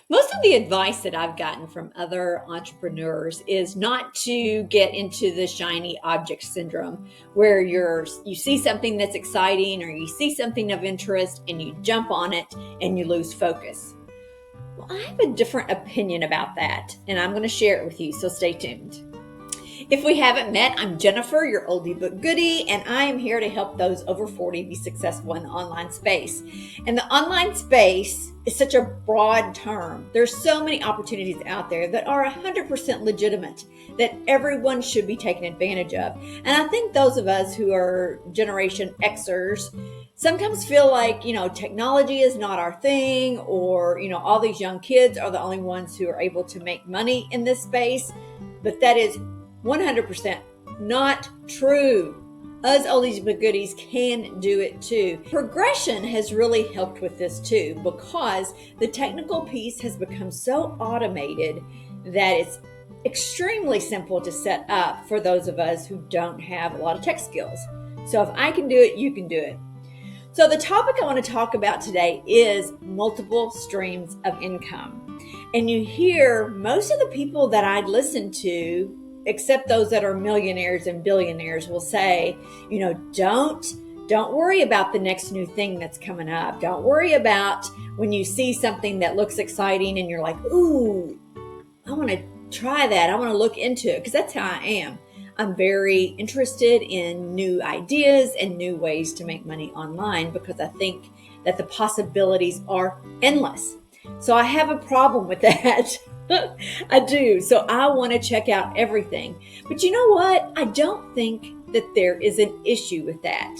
Most of the advice that I've gotten from other entrepreneurs is not to get into the shiny object syndrome where you see something that's exciting or you see something of interest and you jump on it and you lose focus. Well, I have a different opinion about that and I'm going to share it with you, so stay tuned. If we haven't met, I'm Jennifer, your oldie but goodie, and I am here to help those over 40 be successful in the online space. And the online space is such a broad term. There's so many opportunities out there that are 100% legitimate that everyone should be taking advantage of. And I think those of us who are Generation Xers sometimes feel like, technology is not our thing, or, all these young kids are the only ones who are able to make money in this space. But that is 100% not true. Us oldies but goodies can do it too. Progression has really helped with this too, because the technical piece has become so automated that it's extremely simple to set up for those of us who don't have a lot of tech skills. So if I can do it, you can do it. So the topic I want to talk about today is multiple streams of income. And you hear most of the people that I listen to, except those that are millionaires and billionaires, will say, don't worry about the next new thing that's coming up. Don't worry about when you see something that looks exciting and you're like, ooh, I want to try that. I want to look into it, because that's how I am. I'm very interested in new ideas and new ways to make money online, because I think that the possibilities are endless. So I have a problem with that. I do. So I want to check out everything. But you know what? I don't think that there is an issue with that,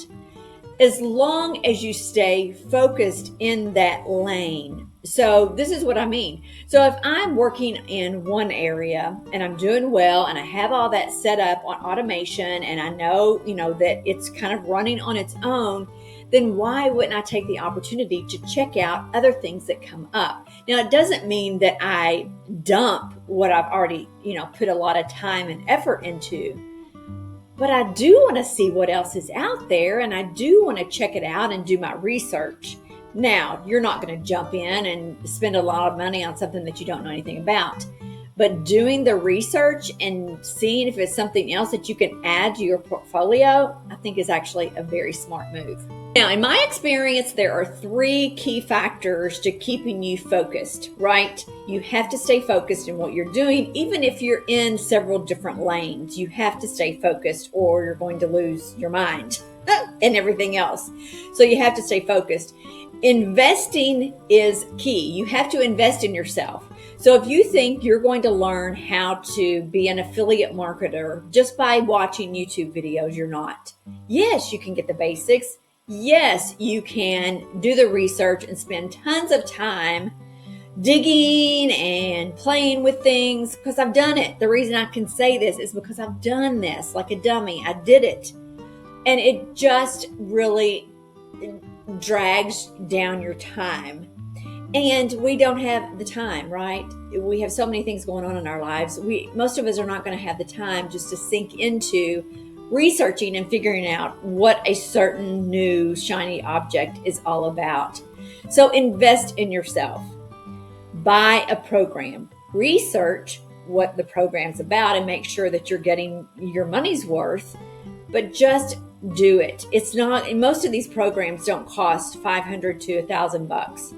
as long as you stay focused in that lane. So this is what I mean. So if I'm working in one area and I'm doing well and I have all that set up on automation and I know, that it's kind of running on its own, then why wouldn't I take the opportunity to check out other things that come up? Now, it doesn't mean that I dump what I've already, put a lot of time and effort into. But I do want to see what else is out there, and I do want to check it out and do my research. Now, you're not going to jump in and spend a lot of money on something that you don't know anything about. But doing the research and seeing if it's something else that you can add to your portfolio, I think is actually a very smart move. Now, in my experience, there are 3 key factors to keeping you focused, right? You have to stay focused in what you're doing, even if you're in several different lanes. You have to stay focused or you're going to lose your mind and everything else. So you have to stay focused. Investing is key. You have to invest in yourself. So if you think you're going to learn how to be an affiliate marketer just by watching YouTube videos, you're not. Yes, you can get the basics. Yes, you can do the research and spend tons of time digging and playing with things, because I've done it. The reason I can say this is because I've done this like a dummy. I did it. And it just really drags down your time. And we don't have the time, right? We have so many things going on in our lives. Most of us are not going to have the time just to sink into researching and figuring out what a certain new shiny object is all about. So invest in yourself. Buy a program. Research what the program's about and make sure that you're getting your money's worth, but just do it. It's not, most of these programs don't cost $500 to $1,000.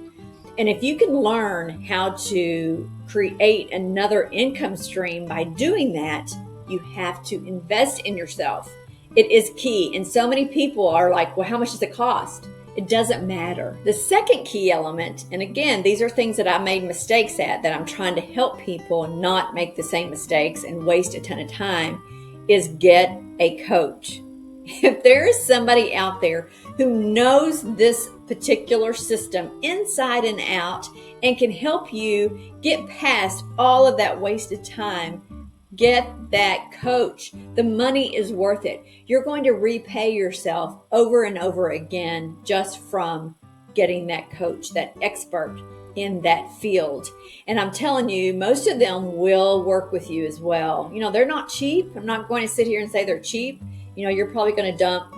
And if you can learn how to create another income stream by doing that, you have to invest in yourself. It is key. And so many people are like, well, how much does it cost? It doesn't matter. The second key element, and again, these are things that I made mistakes at that I'm trying to help people not make the same mistakes and waste a ton of time, is get a coach. If there is somebody out there who knows this particular system inside and out and can help you get past all of that wasted time, get that coach. The money is worth it. You're going to repay yourself over and over again just from getting that coach, that expert in that field. And I'm telling you, most of them will work with you as well. They're not cheap. I'm not going to sit here and say they're cheap. You're probably going to dump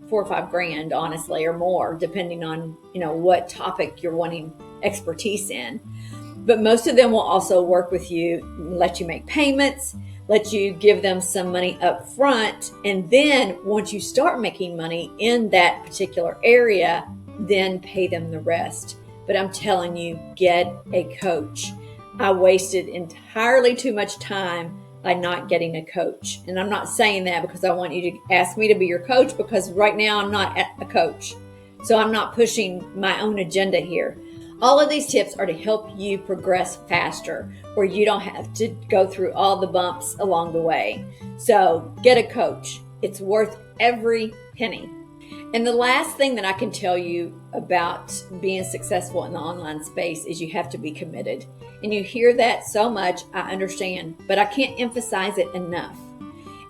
$4 or $5 grand, honestly, or more, depending on, what topic you're wanting expertise in. But most of them will also work with you, let you make payments, let you give them some money up front. And then once you start making money in that particular area, then pay them the rest. But I'm telling you, get a coach. I wasted entirely too much time by not getting a coach. And I'm not saying that because I want you to ask me to be your coach, because right now I'm not a coach. So I'm not pushing my own agenda here. All of these tips are to help you progress faster, where you don't have to go through all the bumps along the way. So get a coach. It's worth every penny. And the last thing that I can tell you about being successful in the online space is you have to be committed. And you hear that so much, I understand, but I can't emphasize it enough.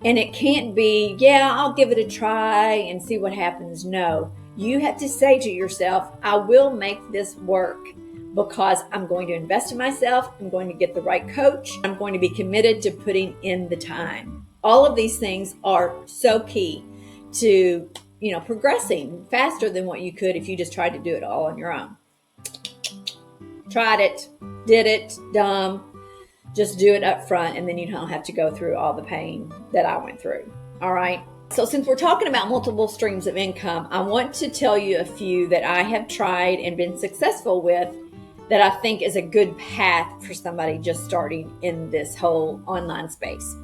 And it can't be, yeah, I'll give it a try and see what happens. No, you have to say to yourself, I will make this work because I'm going to invest in myself. I'm going to get the right coach. I'm going to be committed to putting in the time. All of these things are so key to, progressing faster than what you could if you just tried to do it all on your own. Tried it, did it, dumb. Just do it up front, and then you don't have to go through all the pain that I went through. All right. So since we're talking about multiple streams of income, I want to tell you a few that I have tried and been successful with that I think is a good path for somebody just starting in this whole online space.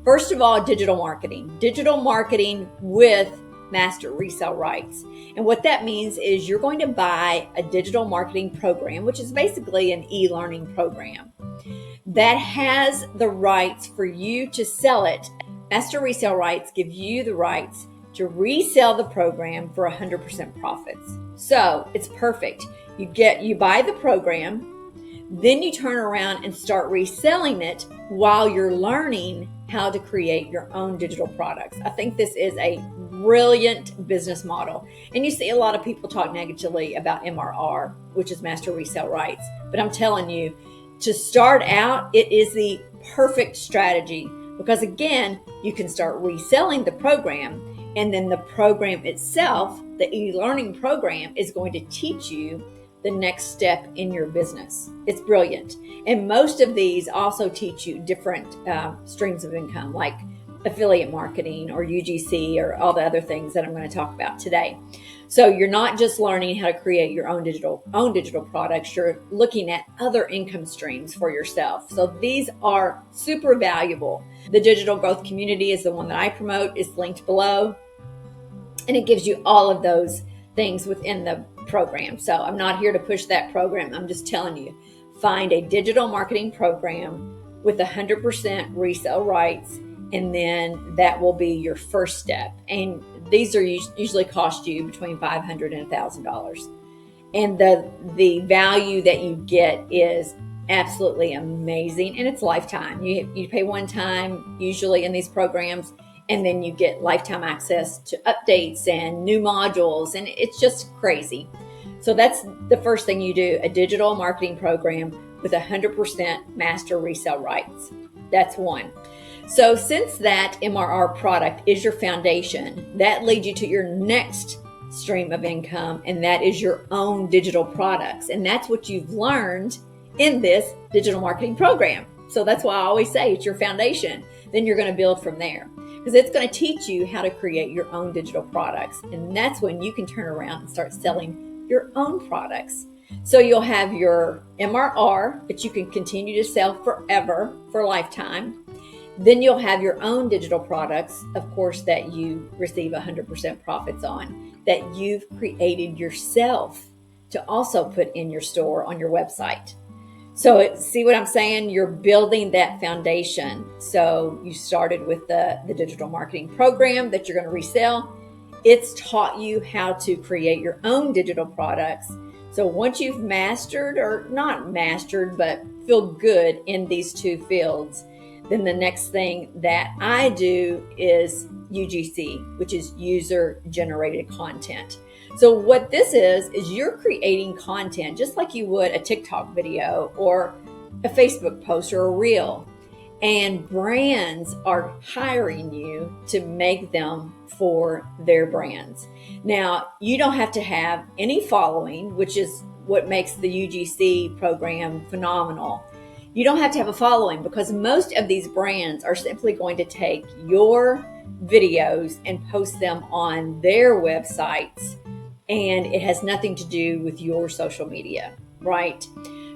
First of all, digital marketing. Digital marketing with master resell rights. And what that means is you're going to buy a digital marketing program, which is basically an e-learning program that has the rights for you to sell it. Master resell rights give you the rights to resell the program for 100% profits. So it's perfect. You buy the program, then you turn around and start reselling it while you're learning how to create your own digital products. I think this is a brilliant business model. And you see a lot of people talk negatively about MRR, which is master resell rights. But I'm telling you, to start out, it is the perfect strategy because, again, you can start reselling the program, and then the program itself, the e-learning program, is going to teach you the next step in your business. It's brilliant. And most of these also teach you different streams of income, like affiliate marketing or UGC or all the other things that I'm going to talk about today. So you're not just learning how to create your own digital products, you're looking at other income streams for yourself. So these are super valuable. The Digital Growth Community is the one that I promote. It's linked below. And it gives you all of those things within the program. So I'm not here to push that program. I'm just telling you, find a digital marketing program with 100% resale rights, and then that will be your first step. And these are usually cost you between $500 and $1,000. And the value that you get is absolutely amazing, and it's lifetime. You pay one time usually in these programs, and then you get lifetime access to updates and new modules, and it's just crazy. So that's the first thing you do, a digital marketing program with 100% master resale rights. That's one. So since that MRR product is your foundation, that leads you to your next stream of income, and that is your own digital products. And that's what you've learned in this digital marketing program. So that's why I always say it's your foundation. Then you're going to build from there, because it's going to teach you how to create your own digital products. And that's when you can turn around and start selling your own products. So you'll have your MRR that you can continue to sell forever, for a lifetime. Then you'll have your own digital products, of course, that you receive 100% profits on, that you've created yourself to also put in your store on your website. So see what I'm saying? You're building that foundation. So you started with the digital marketing program that you're going to resell. It's taught you how to create your own digital products. So once you've mastered, or not mastered, but feel good in these two fields, then the next thing that I do is UGC, which is user generated content. So what this is you're creating content just like you would a TikTok video or a Facebook post or a reel. And brands are hiring you to make them for their brands. Now, you don't have to have any following, which is what makes the UGC program phenomenal. You don't have to have a following, because most of these brands are simply going to take your videos and post them on their websites, and it has nothing to do with your social media, right?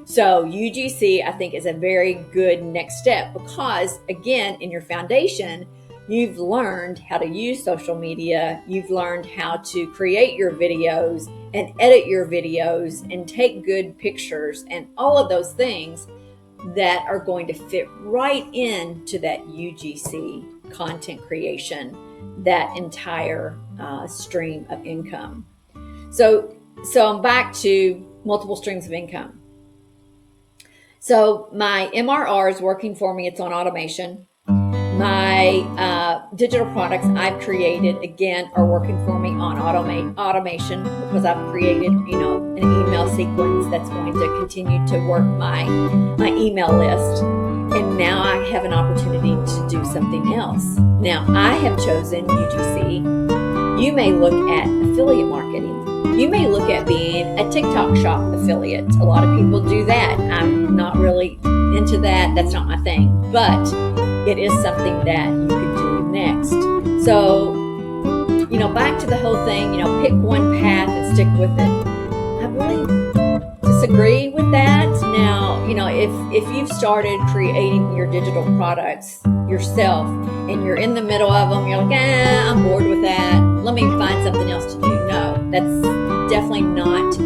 So UGC, I think, is a very good next step, because again, in your foundation, you've learned how to use social media. You've learned how to create your videos and edit your videos and take good pictures and all of those things that are going to fit right into that UGC content creation, that entire stream of income. So I'm back to multiple streams of income. So my MRR is working for me. It's on automation. My digital products I've created, again, are working for me on automation, because I've created, an email sequence that's going to continue to work my email list. And now I have an opportunity to do something else. Now I have chosen UGC. You may look at affiliate marketing. You may look at being a TikTok shop affiliate. A lot of people do that. I'm not really into that. That's not my thing. But it is something that you could do next. So, back to the whole thing, pick one path and stick with it. I really disagree with that. Now, if you've started creating your digital products yourself and you're in the middle of them, you're like, I'm bored with that. Let me find something else to do. No, that's definitely not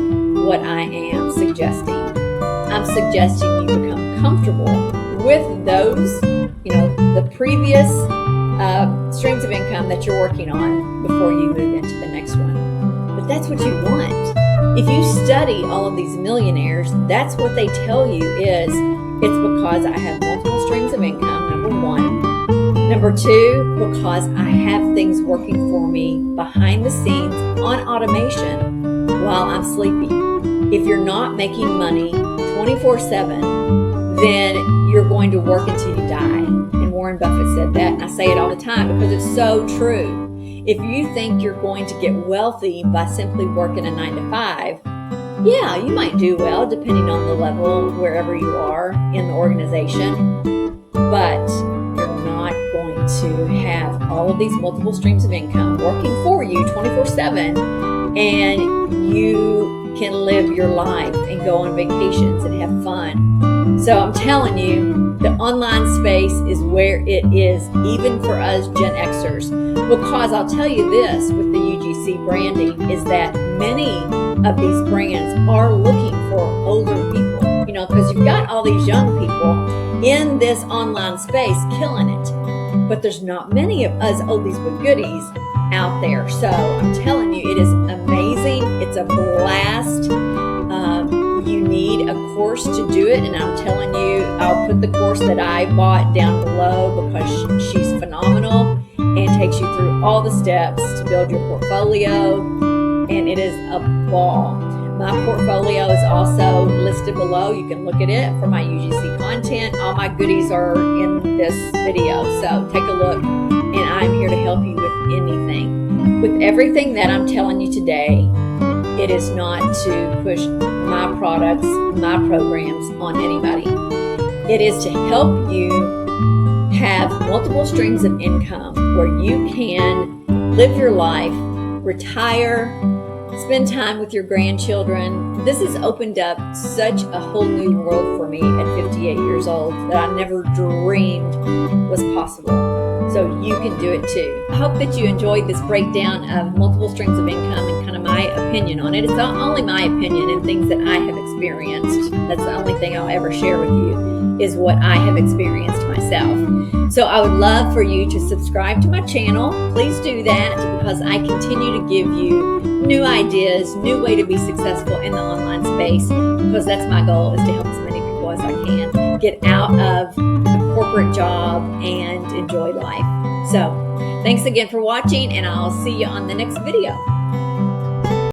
what I am suggesting. I'm suggesting you become comfortable with those, the previous streams of income that you're working on before you move into the next one. But that's what you want. If you study all of these millionaires, that's what they tell you is, it's because I have multiple streams of income, number one. Number two, because I have things working for me behind the scenes on automation while I'm sleeping. If you're not making money 24/7, then you're going to work until you die. And Warren Buffett said that, and I say it all the time because it's so true. If you think you're going to get wealthy by simply working a 9 to 5, yeah, you might do well depending on the level wherever you are in the organization, but you're not going to have all of these multiple streams of income working for you 24/7, and you can live your life and go on vacations and have fun. So I'm telling you, the online space is where it is, even for us Gen Xers. Because I'll tell you this, with the UGC branding, is that many of these brands are looking for older people, because you've got all these young people in this online space killing it. But there's not many of us oldies but goodies out there. So I'm telling you, it is amazing. It's a blast. You need a course to do it, and I'm telling you, I'll put the course that I bought down below because she's phenomenal and takes you through all the steps to build your portfolio, and it is a ball. My portfolio is also listed below. You can look at it for my UGC content. All my goodies are in this video, so take a look, and I'm here to help you with anything. With everything that I'm telling you today, it is not to push my products, my programs on anybody. It is to help you have multiple streams of income where you can live your life, retire, spend time with your grandchildren. This has opened up such a whole new world for me at 58 years old that I never dreamed was possible. So you can do it too. I hope that you enjoyed this breakdown of multiple streams of income and kind of my opinion on it. It's not only my opinion and things that I have experienced. That's the only thing I'll ever share with you, is what I have experienced myself. So I would love for you to subscribe to my channel. Please do that, because I continue to give you new ideas, new way to be successful in the online space, because that's my goal, is to help as many people as I can get out of the corporate job and enjoy life. So thanks again for watching, and I'll see you on the next video.